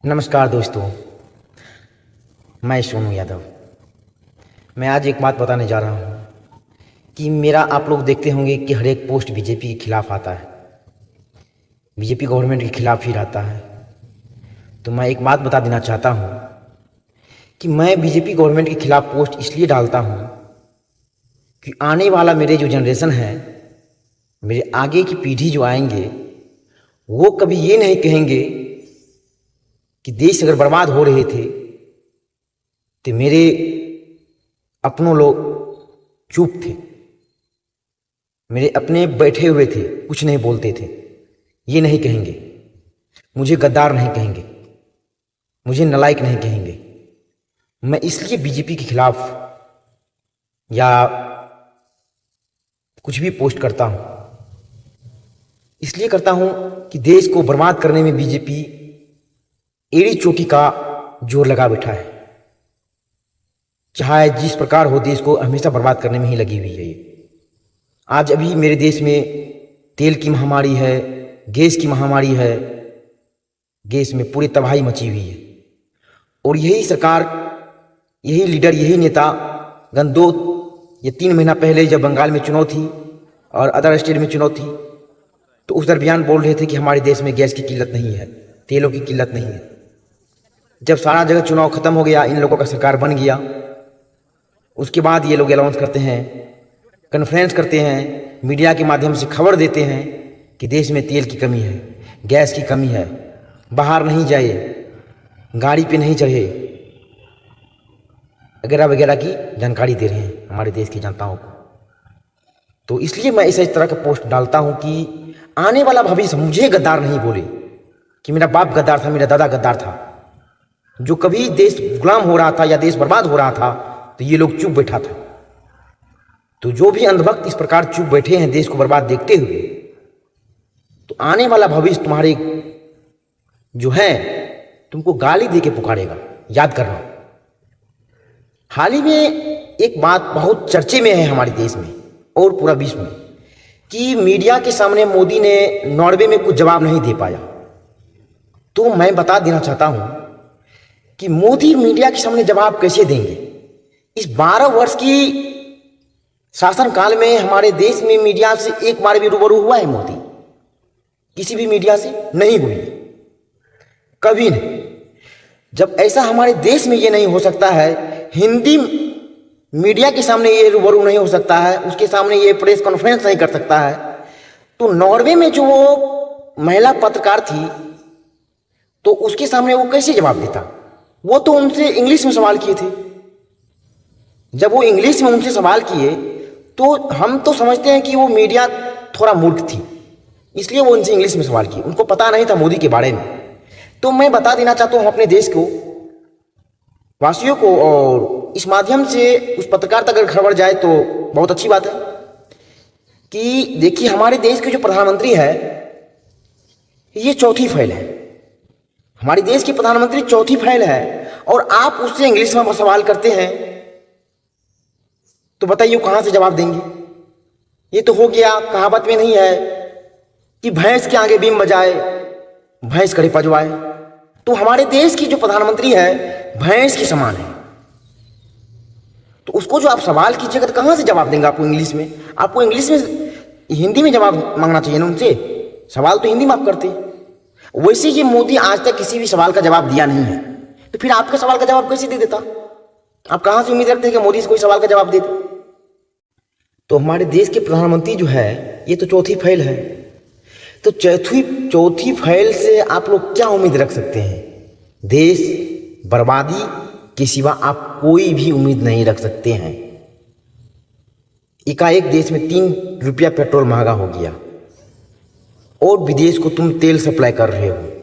नमस्कार दोस्तों, मैं सोनू यादव। मैं आज एक बात बताने जा रहा हूँ कि मेरा आप लोग देखते होंगे कि हर एक पोस्ट बीजेपी के खिलाफ आता है, बीजेपी गवर्नमेंट के खिलाफ ही रहता है। तो मैं एक बात बता देना चाहता हूँ कि मैं बीजेपी गवर्नमेंट के खिलाफ पोस्ट इसलिए डालता हूँ कि आने वाला मेरे जो जनरेशन है, मेरे आगे की पीढ़ी जो आएंगे, वो कभी ये नहीं कहेंगे कि देश अगर बर्बाद हो रहे थे तो मेरे अपनों लोग चुप थे, मेरे अपने बैठे हुए थे, कुछ नहीं बोलते थे। ये नहीं कहेंगे, मुझे गद्दार नहीं कहेंगे, मुझे नालायक नहीं कहेंगे। मैं इसलिए बीजेपी के खिलाफ या कुछ भी पोस्ट करता हूं, इसलिए करता हूं कि देश को बर्बाद करने में बीजेपी एड़ी चोटी का जोर लगा बैठा है। चाहे जिस प्रकार हो, देश को हमेशा बर्बाद करने में ही लगी हुई है ये। आज अभी मेरे देश में तेल की महामारी है, गैस की महामारी है, गैस में पूरी तबाही मची हुई है। और यही सरकार, यही लीडर, यही नेता गन 2 या 3 महीना पहले जब बंगाल में चुनाव थी और अदर स्टेट में चुनाव थी, तो उस दरमियान बोल रहे थे कि हमारे देश में गैस की किल्लत नहीं है, तेलों की किल्लत नहीं है। जब सारा जगह चुनाव खत्म हो गया, इन लोगों का सरकार बन गया, उसके बाद ये लोग अनाउंस करते हैं, कॉन्फ्रेंस करते हैं, मीडिया के माध्यम से खबर देते हैं कि देश में तेल की कमी है, गैस की कमी है, बाहर नहीं जाए, गाड़ी पे नहीं चढ़े, वगैरह वगैरह की जानकारी दे रहे हैं हमारे देश की जनताओं को। तो इसलिए मैं इस तरह का पोस्ट डालता हूं कि आने वाला भविष्य मुझे गद्दार नहीं बोले कि मेरा बाप गद्दार था, मेरा दादा गद्दार था। जो कभी देश गुलाम हो रहा था या देश बर्बाद हो रहा था तो ये लोग चुप बैठा था। तो जो भी अंधभक्त इस प्रकार चुप बैठे हैं देश को बर्बाद देखते हुए, तो आने वाला भविष्य तुम्हारे जो है तुमको गाली दे के पुकारेगा, याद करना। हाल ही में एक बात बहुत चर्चे में है हमारे देश में और पूरा विश्व में कि मीडिया के सामने मोदी ने नॉर्वे में कुछ जवाब नहीं दे पाया। तो मैं बता देना चाहता हूं कि मोदी मीडिया के सामने जवाब कैसे देंगे। इस 12 वर्ष की शासनकाल में हमारे देश में मीडिया से एक बार भी रूबरू हुआ है मोदी? किसी भी मीडिया से नहीं हुई, कभी नहीं। जब ऐसा हमारे देश में ये नहीं हो सकता है, हिंदी मीडिया के सामने ये रूबरू नहीं हो सकता है, उसके सामने ये प्रेस कॉन्फ्रेंस नहीं कर सकता है, तो नॉर्वे में जो वो महिला पत्रकार थी, तो उसके सामने वो कैसे जवाब देता? वो तो उनसे इंग्लिश में सवाल किए थे। जब वो इंग्लिश में उनसे सवाल किए तो हम तो समझते हैं कि वो मीडिया थोड़ा मूर्ख थी, इसलिए वो उनसे इंग्लिश में सवाल किए, उनको पता नहीं था मोदी के बारे में। तो मैं बता देना चाहता हूँ अपने देश को, वासियों को, और इस माध्यम से उस पत्रकार तक अगर खबर जाए तो बहुत अच्छी बात है कि देखिए हमारे देश के जो प्रधानमंत्री है ये चौथी फेल है। हमारे देश के प्रधानमंत्री चौथी फेल है और आप उससे इंग्लिश में सवाल करते हैं, तो बताइए कहां से जवाब देंगे? ये तो हो गया, कहावत में नहीं है कि भैंस के आगे बीम बजाए भैंस कड़ी पजवाए। तो हमारे देश की जो प्रधानमंत्री है भैंस के समान है, तो उसको जो आप सवाल कीजिएगा तो कहां से जवाब देंगे? आपको इंग्लिश में, आपको इंग्लिश में, हिंदी में जवाब मांगना चाहिए ना उनसे। सवाल तो हिंदी में आप करते हैं। वैसे ये मोदी आज तक किसी भी सवाल का जवाब दिया नहीं है, तो फिर आपके सवाल का जवाब कैसे दे देता? आप कहां से उम्मीद रखते हैं कि मोदी से कोई सवाल का जवाब दे दे? तो हमारे देश के प्रधानमंत्री जो है ये तो चौथी फेल है। तो चौथी फेल से आप लोग क्या उम्मीद रख सकते हैं? देश बर्बादी के सिवा आप कोई भी उम्मीद नहीं रख सकते हैं। एकाएक देश में 3 रुपया पेट्रोल महंगा हो गया और विदेश को तुम तेल सप्लाई कर रहे हो।